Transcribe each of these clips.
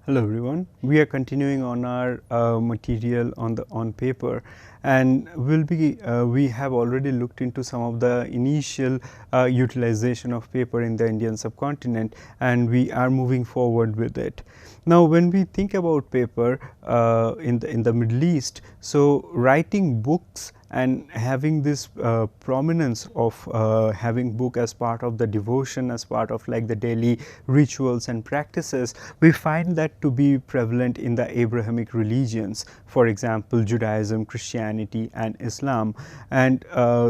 Hello everyone. We are continuing on our material on paper, and we have already looked into some of the initial utilization of paper in the Indian subcontinent, and we are moving forward with it. Now, when we think about paper in the Middle East, so writing books and having this prominence of having book as part of the devotion, as part of like the daily rituals and practices, we find that to be prevalent in the Abrahamic religions, for example Judaism, Christianity and Islam. And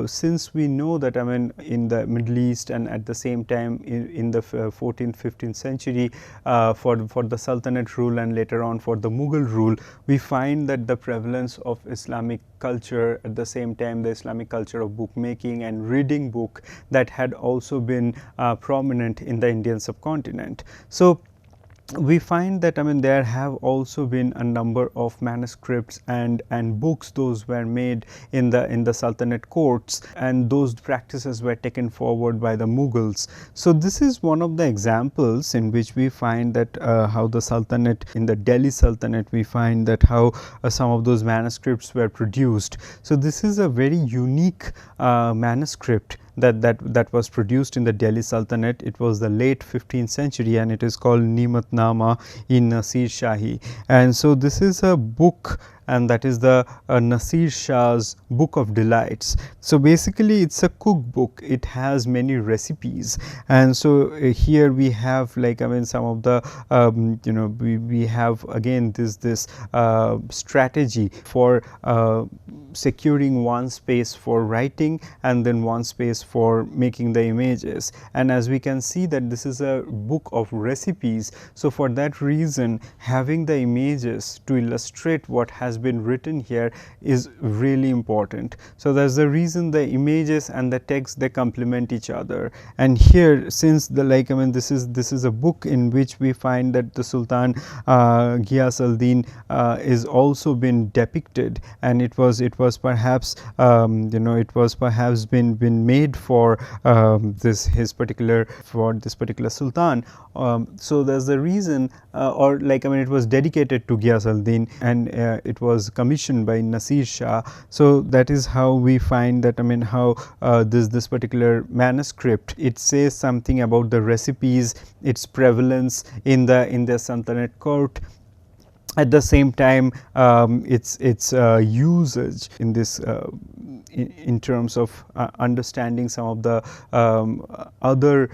since we know that in the Middle East and at the same time in the 14th 15th century for the Sultanate rule and later on for the Mughal rule, we find that the prevalence of Islamic culture, at the same time the Islamic culture of bookmaking and reading book, that had also been prominent in the Indian subcontinent. So we find that there have also been a number of manuscripts and books. Those were made in the Sultanate courts, and those practices were taken forward by the Mughals. So this is one of the examples in which we find that how the Sultanate, in the Delhi Sultanate, we find that how some of those manuscripts were produced. So this is a very unique manuscript that was produced in the Delhi Sultanate. It was the late 15th century, and it is called Nimatnama in Nasir Shahi. And so this is a book, and that is the Nasir Shah's Book of Delights. So basically it's a cookbook. It has many recipes, and so here we have like some of the we have again this strategy for securing one space for writing and then one space for making the images. And as we can see that this is a book of recipes, so for that reason having the images to illustrate what has been written here is really important. So that's the reason the images and the text, they complement each other. And here, since the this is a book in which we find that the Sultan Ghiyas al-Din is also been depicted, and it was perhaps it was perhaps been made for this particular Sultan. So that's the reason, or it was dedicated to Ghiyas al-Din, and it was commissioned by Nasir Shah. So that is how we find that how this particular manuscript, it says something about the recipes, its prevalence in the Sultanate court. At the same time, its usage in this in terms of understanding some of the other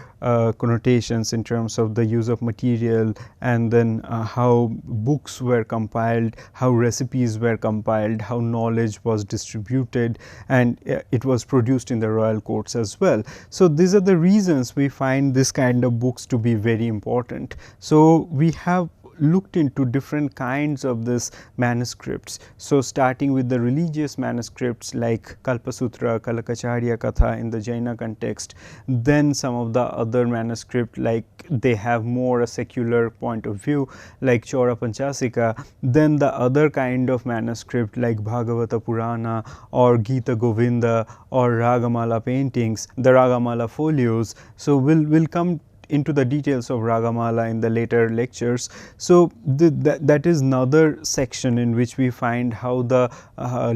connotations in terms of the use of material, and then how books were compiled, how recipes were compiled, how knowledge was distributed, and it was produced in the royal courts as well. So these are the reasons we find this kind of books to be very important. So we have looked into different kinds of this manuscripts. So starting with the religious manuscripts like Kalpasutra, Kalakacharya Katha in the Jaina context, then some of the other manuscript like they have more a secular point of view like Chaura Panchasika, then the other kind of manuscript like Bhagavata Purana or Gita Govinda or Ragamala paintings, the Ragamala folios. So we'll come into the details of Ragamala in the later lectures. So that is another section in which we find how the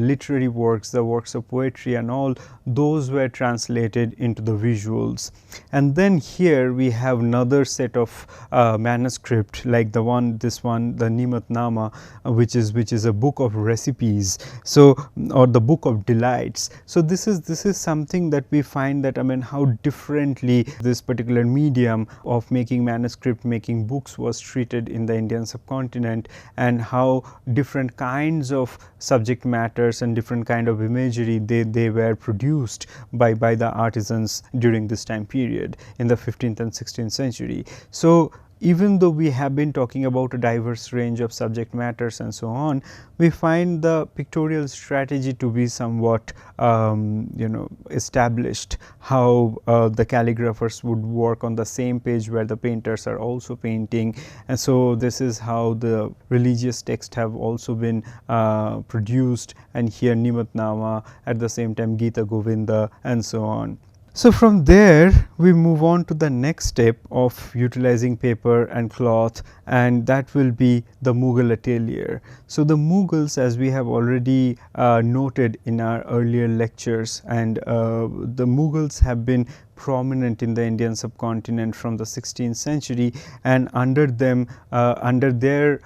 literary works, the works of poetry and all, those were translated into the visuals. And then here we have another set of manuscript like the Nimatnama, which is a book of recipes, so or the book of delights. So this is something that we find that how differently this particular medium of making manuscript, making books was treated in the Indian subcontinent, and how different kinds of subject matters and different kind of imagery they were produced by the artisans during this time period in the 15th and 16th century. So even though we have been talking about a diverse range of subject matters and so on, we find the pictorial strategy to be somewhat established, how the calligraphers would work on the same page where the painters are also painting. And so this is how the religious texts have also been produced, and here Nimatnama, at the same time Gita Govinda and so on. So, from there we move on to the next step of utilizing paper and cloth, and that will be the Mughal atelier. So, the Mughals, as we have already noted in our earlier lectures, and the Mughals have been prominent in the Indian subcontinent from the 16th century, and under them, under their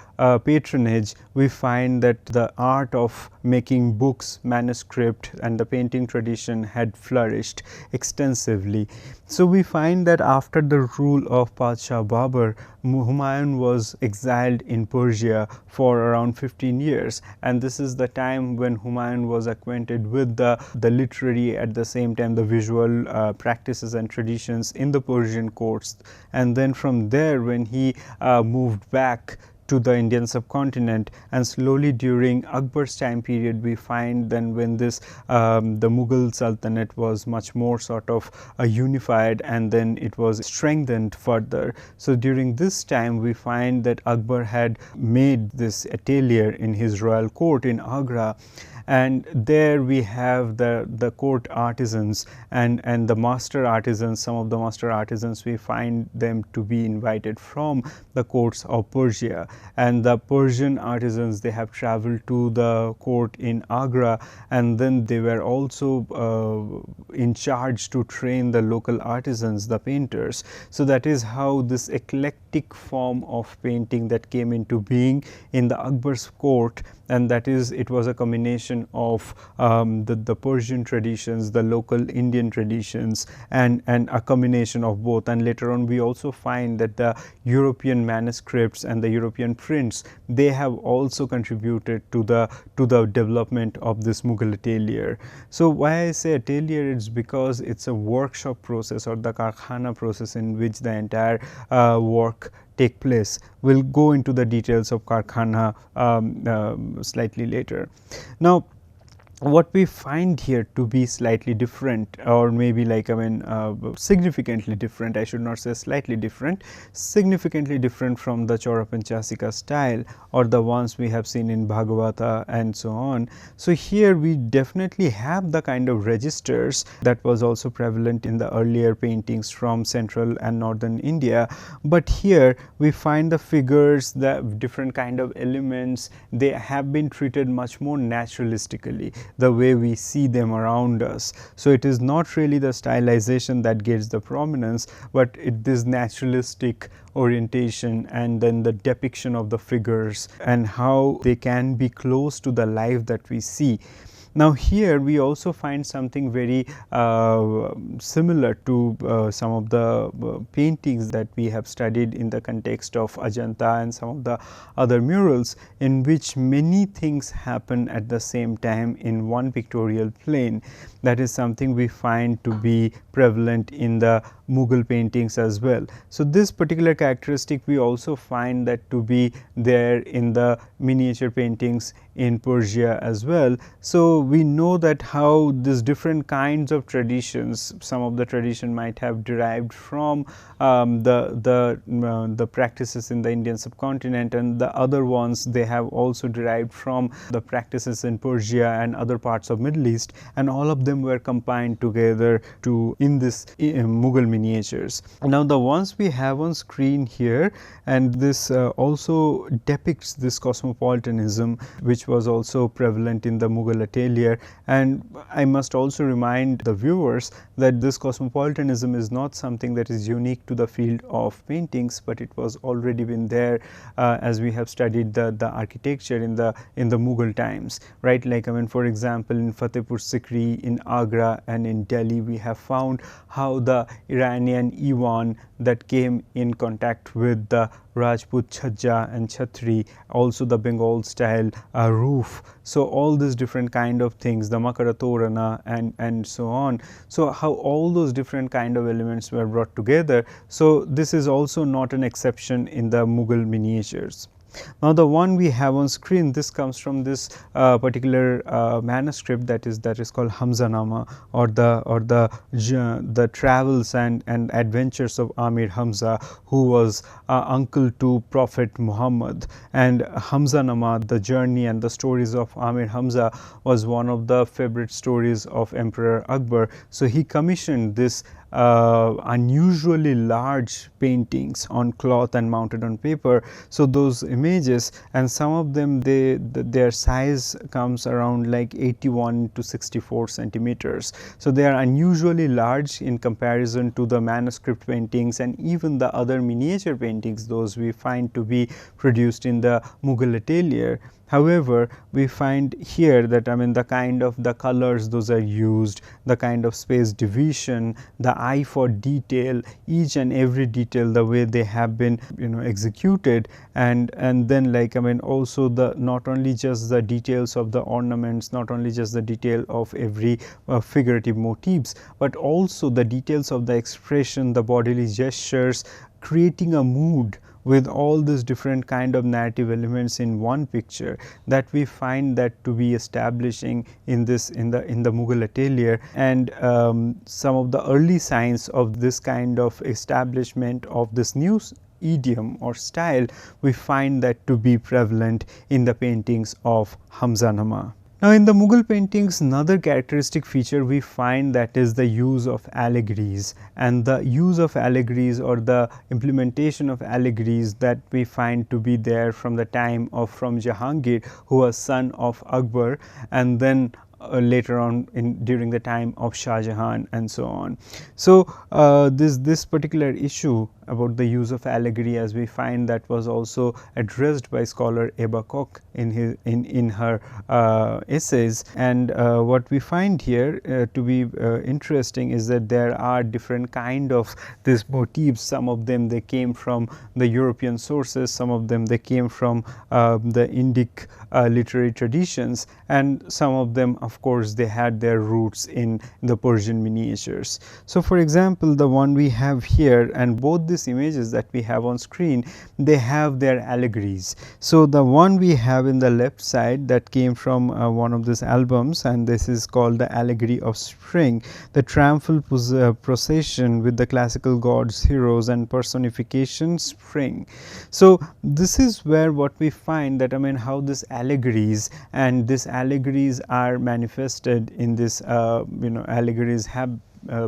patronage, we find that the art of making books, manuscript, and the painting tradition had flourished extensively. So, we find that after the rule of Padshah Babur, Humayun was exiled in Persia for around 15 years, and this is the time when Humayun was acquainted with the literary, at the same time the visual practices and traditions in the Persian courts. And then from there, when he moved back to the Indian subcontinent, and slowly during Akbar's time period, we find then when this the Mughal Sultanate was much more sort of unified, and then it was strengthened further. So, during this time we find that Akbar had made this atelier in his royal court in Agra, and there we have the court artisans and the master artisans. Some of the master artisans, we find them to be invited from the courts of Persia, and the Persian artisans, they have traveled to the court in Agra, and then they were also in charge to train the local artisans, the painters. So, that is how this eclectic form of painting that came into being in the Akbar's court, and that is, it was a combination of the Persian traditions, the local Indian traditions, and a combination of both. And later on we also find that the European manuscripts and the European prints, they have also contributed to the development of this Mughal atelier. So, why I say atelier, it's because it's a workshop process or the karkhana process in which the entire work take place. We'll go into the details of karkhana slightly later. Now, what we find here to be slightly different, or maybe like significantly different, I should not say slightly different, significantly different from the Chaurapanchasika style or the ones we have seen in Bhagavata and so on. So, here we definitely have the kind of registers that was also prevalent in the earlier paintings from central and northern India, but here we find the figures, the different kind of elements, they have been treated much more naturalistically, the way we see them around us. So, it is not really the stylization that gets the prominence, but it is naturalistic orientation, and then the depiction of the figures and how they can be close to the life that we see. Now, here we also find something very similar to some of the paintings that we have studied in the context of Ajanta and some of the other murals, in which many things happen at the same time in one pictorial plane. That is something we find to be prevalent in the Mughal paintings as well. So, this particular characteristic we also find that to be there in the miniature paintings in Persia as well. So, we know that how these different kinds of traditions, some of the tradition might have derived from the practices in the Indian subcontinent, and the other ones they have also derived from the practices in Persia and other parts of Middle East, and all of them were combined together to in this Mughal miniatures. Now, the ones we have on screen here, and this also depicts this cosmopolitanism which was also prevalent in the Mughal atelier. And I must also remind the viewers that this cosmopolitanism is not something that is unique to the field of paintings, but it was already been there as we have studied the architecture in the Mughal times, right. Like for example, in Fatehpur Sikri, in Agra and in Delhi, we have found how the Iranian Iwan that came in contact with the Rajput Chhajja and Chhatri, also the Bengal style roof. So, all these different kind of things, the Makara Torana and so on. So, how all those different kind of elements were brought together. So, this is also not an exception in the Mughal miniatures. Now, the one we have on screen, this comes from this particular manuscript that is called Hamzanama, or the travels and adventures of Amir Hamza, who was uncle to Prophet Muhammad. And Hamzanama, the journey and the stories of Amir Hamza, was one of the favorite stories of Emperor Akbar. So he commissioned this unusually large paintings on cloth and mounted on paper. So those images, and some of them, their size comes around like 81 to 64 centimeters. So they are unusually large in comparison to the manuscript paintings and even the other miniature paintings, those we find to be produced in the Mughal atelier. However, we find here that the kind of the colors those are used, the kind of space division, the eye for detail, each and every detail, the way they have been executed, and then also the not only just the details of the ornaments, not only just the detail of every figurative motifs, but also the details of the expression, the bodily gestures, creating a mood with all these different kind of narrative elements in one picture, that we find that to be establishing in the Mughal atelier. And some of the early signs of this kind of establishment of this new idiom or style, we find that to be prevalent in the paintings of Hamzanama. Now, in the Mughal paintings, another characteristic feature we find, that is the use of allegories, and the use of allegories or the implementation of allegories that we find to be there from the time of Jahangir, who was son of Akbar, and then later on during the time of Shah Jahan and so on. So, this particular issue about the use of allegory, as we find, that was also addressed by scholar Eba Koch in her essays. And what we find here to be interesting is that there are different kind of these motifs. Some of them they came from the European sources, some of them they came from the Indic literary traditions, and some of them, of course, they had their roots in the Persian miniatures. So, for example, the one we have here, and both these images that we have on screen, they have their allegories. So, the one we have in the left side, that came from one of these albums, and this is called the Allegory of Spring, the triumphal procession with the classical gods, heroes, and personification spring. So, this is where what we find, that how this allegories, and these allegories are manifested in this allegories have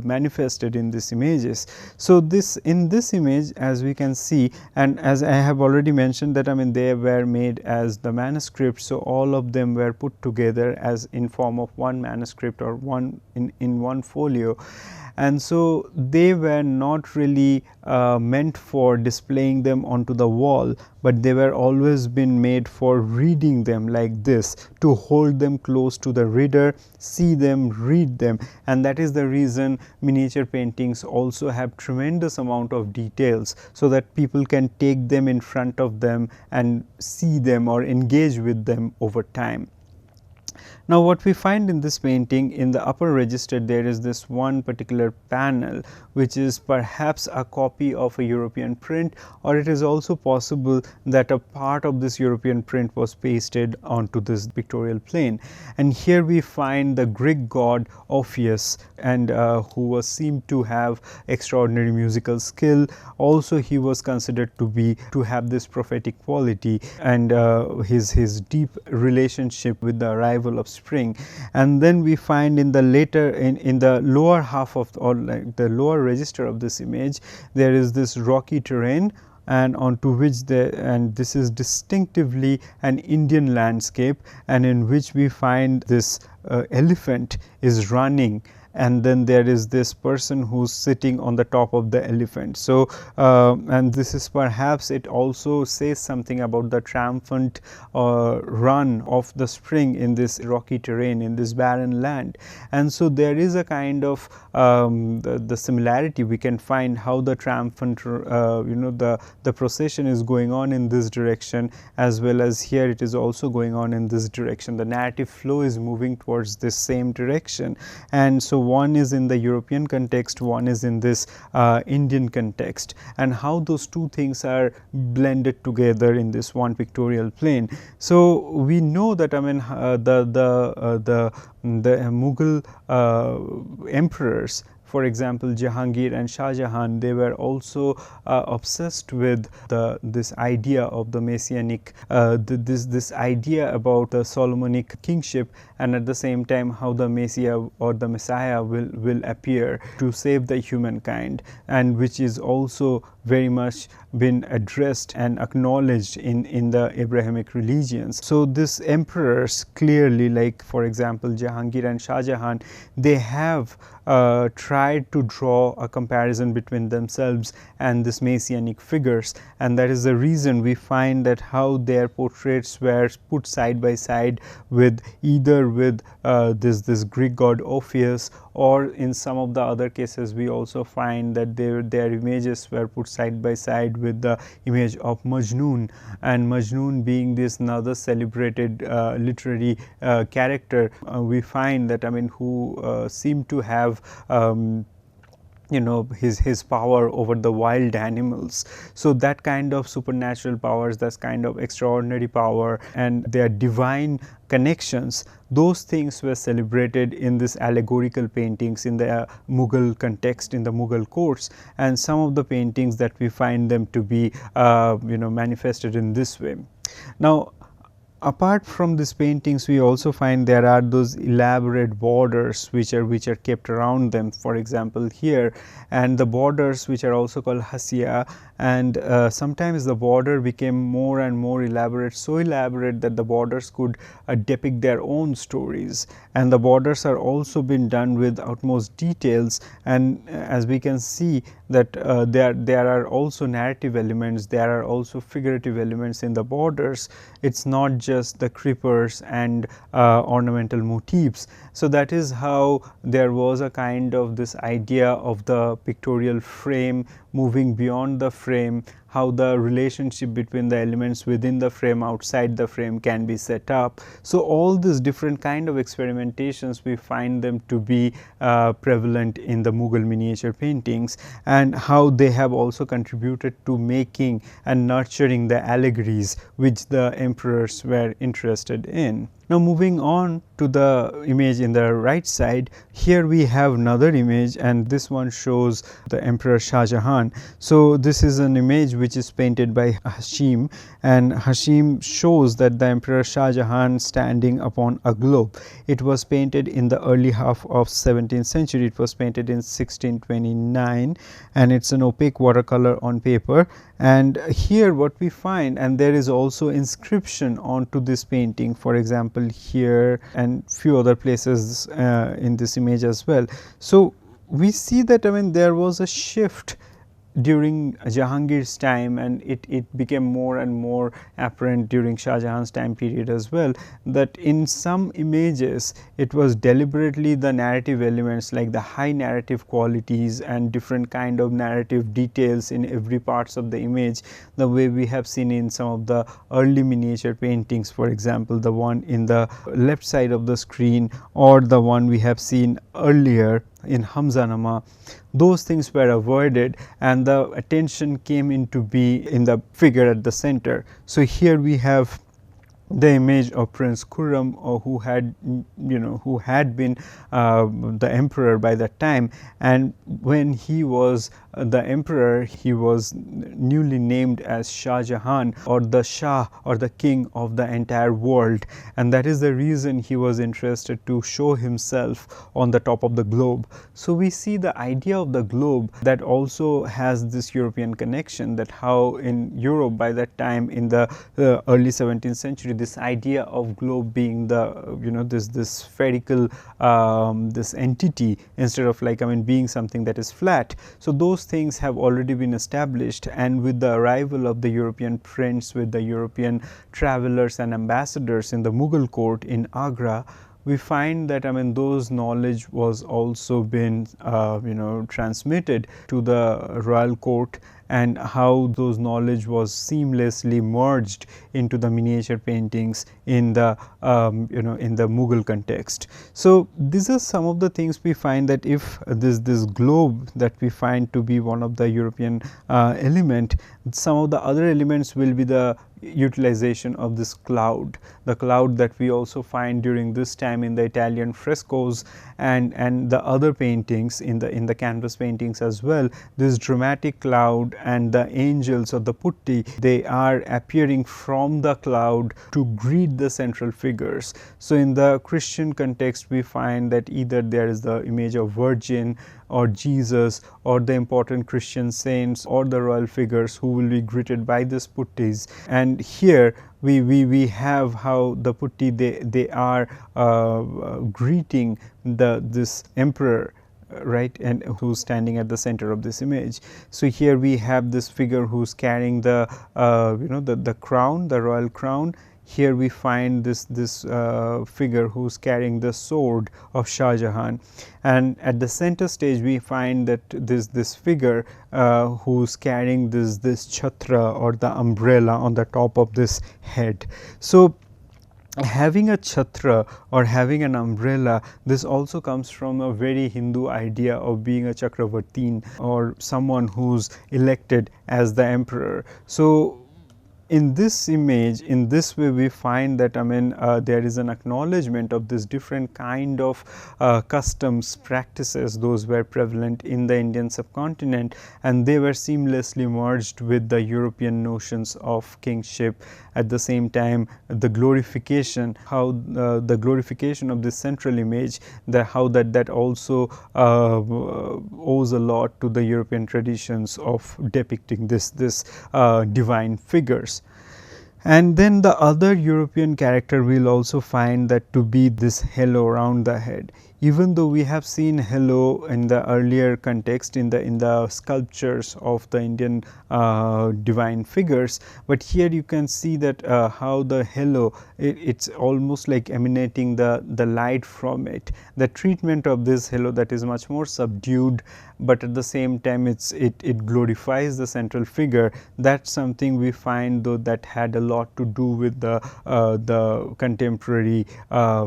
manifested in these images. So, in this image, as we can see, and as I have already mentioned, that they were made as the manuscript. So, all of them were put together as in form of one manuscript or one in one folio. And so, they were not really meant for displaying them onto the wall, but they were always been made for reading them like this, to hold them close to the reader, see them, read them. And that is the reason miniature paintings also have tremendous amount of details, so that people can take them in front of them and see them or engage with them over time. Now, what we find in this painting, in the upper register, there is this one particular panel, which is perhaps a copy of a European print, or it is also possible that a part of this European print was pasted onto this pictorial plane. And here we find the Greek god Orpheus, and who was seemed to have extraordinary musical skill. Also, he was considered to have this prophetic quality, and his deep relationship with the arrival of spring. And then we find in the in the lower half of, or like the lower register of this image, there is this rocky terrain, and onto which and this is distinctively an Indian landscape, and in which we find this elephant is running, and then there is this person who's sitting on the top of the elephant. So, and this is perhaps, it also says something about the triumphant run of the spring in this rocky terrain, in this barren land. And so, there is a kind of the similarity we can find, how the triumphant the procession is going on in this direction, as well as here it is also going on in this direction. The narrative flow is moving towards this same direction. And so, one is in the European context, one is in this Indian context, and how those two things are blended together in this one pictorial plane. So we know that, I mean, the Mughal emperors, for example, Jahangir and Shah Jahan, they were also obsessed with this idea of the messianic, this idea about the Solomonic kingship, and at the same time how the Messiah or the Messiah will appear to save the humankind, and which is also very much been addressed and acknowledged in the Abrahamic religions. So these emperors clearly, like for example Jahangir and Shah Jahan, they have tried to draw a comparison between themselves and this messianic figures, and that is the reason we find that how their portraits were put side by side with either with this Greek god Orpheus, or in some of the other cases we also find that their images were put side by side with the image of Majnun, and Majnun being this another celebrated literary character, we find that, I mean, who seem to have you know, his power over the wild animals. So that kind of supernatural powers, that kind of extraordinary power and their divine connections, those things were celebrated in this allegorical paintings in the Mughal context, in the Mughal courts, and some of the paintings that we find them to be you know, manifested in this way. Now, apart from these paintings, we also find there are those elaborate borders which are kept around them, for example here, and the borders which are also called hasiya, and sometimes the border became more and more elaborate, so elaborate that the borders could depict their own stories, and the borders are also been done with utmost details, and as we can see that there are also narrative elements, there are also figurative elements in the borders. It's not just the creepers and ornamental motifs. So that is how there was a kind of this idea of the pictorial frame moving beyond the frame, how the relationship between the elements within the frame, outside the frame can be set up. So all these different kind of experimentations, we find them to be prevalent in the Mughal miniature paintings, and how they have also contributed to making and nurturing the allegories which the emperors were interested in. Now, moving on to the image in the right side, here we have another image, and this one shows the Emperor Shah Jahan. So this is an image which is painted by Hashim, and Hashim shows that the Emperor Shah Jahan standing upon a globe. It was painted in the early half of 17th century. It was painted in 1629, and it's an opaque watercolor on paper. And here what we find, and there is also inscription onto this painting, for example here and few other places in this image as well. So we see that, I mean, there was a shift during Jahangir's time, and it became more and more apparent during Shah Jahan's time period as well, that in some images it was deliberately the narrative elements, like the high narrative qualities and different kind of narrative details in every parts of the image, the way we have seen in some of the early miniature paintings, for example the one in the left side of the screen, or the one we have seen earlier in Hamzanama. Those things were avoided, and the attention came into be in the figure at the center. So here we have the image of Prince Khurram, who had, you know, who had been the emperor by that time, and when he was the emperor, he was newly named as Shah Jahan, or the Shah, or the king of the entire world, and that is the reason he was interested to show himself on the top of the globe. So we see the idea of the globe that also has this European connection, that how in Europe by that time in the early 17th century, this idea of globe being the, you know, this spherical this entity, instead of, like, I mean, being something that is flat. So those things have already been established, and with the arrival of the European prince, with the European travelers and ambassadors in the Mughal court in Agra, we find that those knowledge was also been transmitted to the royal court, and how those knowledge was seamlessly merged into the miniature paintings in the in the Mughal context. So these are some of the things we find, that if this globe that we find to be one of the European element, some of the other elements will be the utilization of this cloud, the cloud that we also find during this time in the Italian frescoes and the other paintings in the canvas paintings as well. This dramatic cloud and the angels or the putti, they are appearing from the cloud to greet the central figures. So in the Christian context, we find that either there is the image of Virgin or Jesus or the important Christian saints or the royal figures who will be greeted by these puttis. And here we have how the putti, they are greeting this emperor, right, and who's standing at the center of this image. So here we have this figure who's carrying the the crown, the royal crown. Here we find this figure who's carrying the sword of Shah Jahan, and at the center stage we find that this figure who's carrying this chhatra or the umbrella on the top of this head. So having a chhatra or having an umbrella, this also comes from a very Hindu idea of being a chakravartin or someone who's elected as the emperor. So in this image, in this way, we find that there is an acknowledgement of this different kind of customs, practices, those were prevalent in the Indian subcontinent, and they were seamlessly merged with the European notions of kingship. At the same time, the glorification, how the glorification of this central image, how that also owes a lot to the European traditions of depicting this divine figures. And then the other European character we will also find that to be this halo around the head. Even though we have seen halo in the earlier context in the sculptures of the Indian divine figures, but here you can see that how the halo, it's almost like emanating the light from it. The treatment of this halo, that is much more subdued, but at the same time it glorifies the central figure. That's something we find though that had a lot to do with the contemporary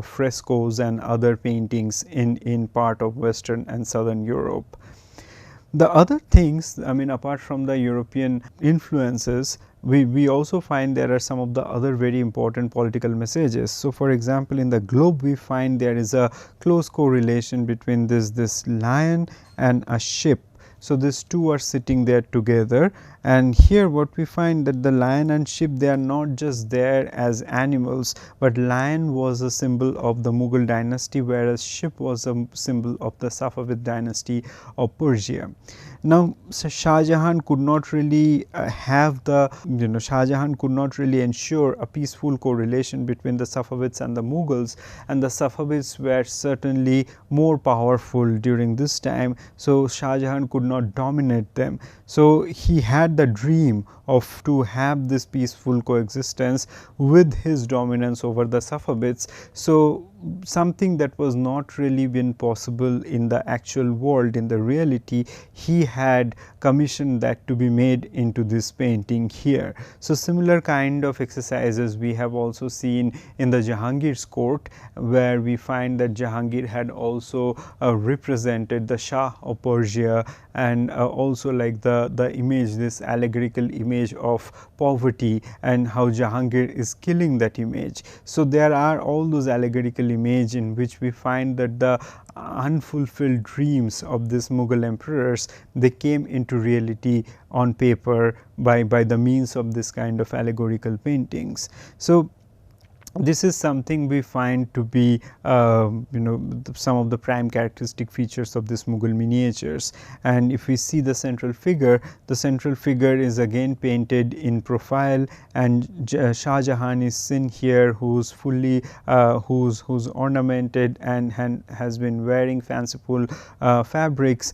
frescoes and other paintings in part of Western and Southern Europe. The other things, apart from the European influences, we also find there are some of the other very important political messages. So for example, in the globe we find there is a close correlation between this lion and a ship. So these two are sitting there together, and here what we find that the lion and ship, they are not just there as animals, but lion was a symbol of the Mughal dynasty, whereas ship was a symbol of the Safavid dynasty of Persia. Now Shah Jahan could not really Shah Jahan could not really ensure a peaceful correlation between the Safavids and the Mughals, and the Safavids were certainly more powerful during this time. So Shah Jahan could not dominate them. So he had the dream of to have this peaceful coexistence with his dominance over the Safavids. So something that was not really been possible in the actual world, in the reality, he had commissioned that to be made into this painting here. So similar kind of exercises we have also seen in the Jahangir's court, where we find that Jahangir had also represented the Shah of Persia, and also like the image, this allegorical image of poverty, and how Jahangir is killing that image. So there are all those allegorical image in which we find that the unfulfilled dreams of these Mughal emperors, they came into reality on paper by the means of this kind of allegorical paintings. So this is something we find to be some of the prime characteristic features of this Mughal miniatures. And if we see the central figure is again painted in profile, and Shah Jahan is seen here, who's fully who's ornamented and has been wearing fanciful fabrics,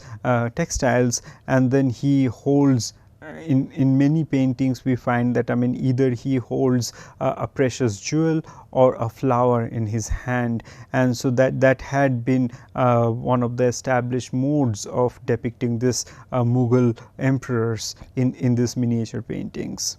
textiles, and then he holds in many paintings we find that either he holds a precious jewel or a flower in his hand, and so that had been one of the established modes of depicting this Mughal emperors in these miniature paintings.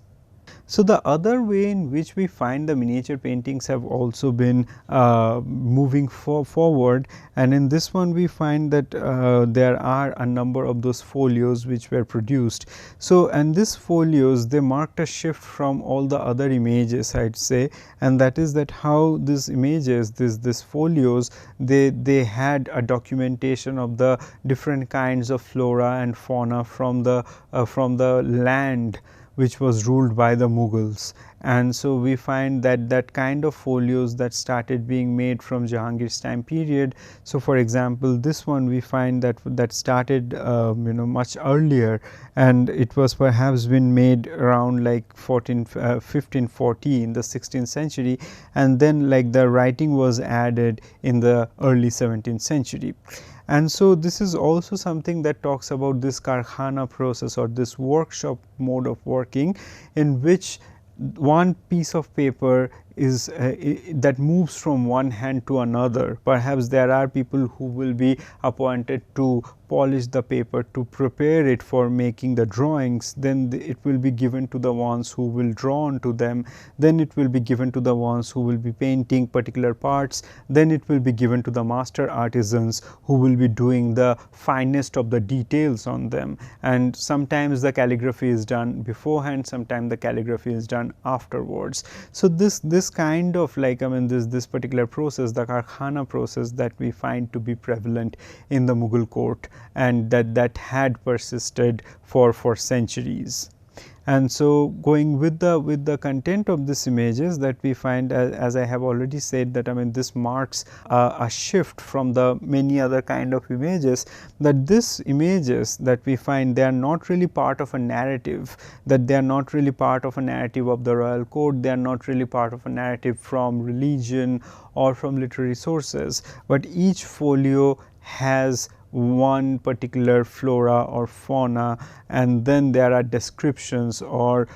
So, the other way in which we find the miniature paintings have also been moving forward, and in this one we find that there are a number of those folios which were produced. So, and these folios, they marked a shift from all the other images, I would say, and that is that how these images, these folios, they had a documentation of the different kinds of flora and fauna from the land which was ruled by the Mughals. And so, we find that that kind of folios that started being made from Jahangir's time period. So, for example, this one we find that started much earlier, and it was perhaps been made around like 1540 in the 16th century, and then like the writing was added in the early 17th century. And so, this is also something that talks about this karkhana process or this workshop mode of working, in which one piece of paper is that moves from one hand to another. Perhaps there are people who will be appointed to polish the paper, to prepare it for making the drawings, then it will be given to the ones who will draw onto them, then it will be given to the ones who will be painting particular parts, then it will be given to the master artisans who will be doing the finest of the details on them. And sometimes the calligraphy is done beforehand, sometimes the calligraphy is done afterwards. So, this kind of like this particular process, the karkhana process, that we find to be prevalent in the Mughal court, and that had persisted for centuries. And so, going with the content of these images, that we find, as I have already said, that this marks a shift from the many other kind of images, that these images that we find, they are not really part of a narrative, that they are not really part of a narrative of the royal court, they are not really part of a narrative from religion or from literary sources, but each folio has one particular flora or fauna, and then there are descriptions or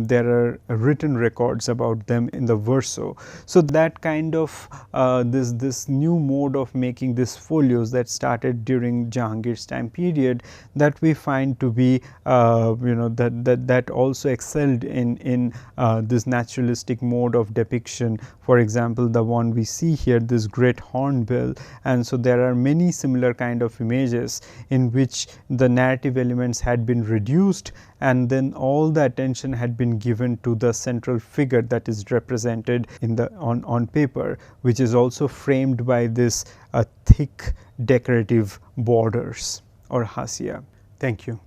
there are written records about them in the verso. So, that kind of this new mode of making these folios that started during Jahangir's time period, that we find to be that also excelled in this naturalistic mode of depiction. For example, the one we see here, this great hornbill, and so there are many similar kind of images in which the narrative elements had been reduced, and then all the attention had been given to the central figure that is represented in the on paper, which is also framed by this thick decorative borders or hasya. Thank you.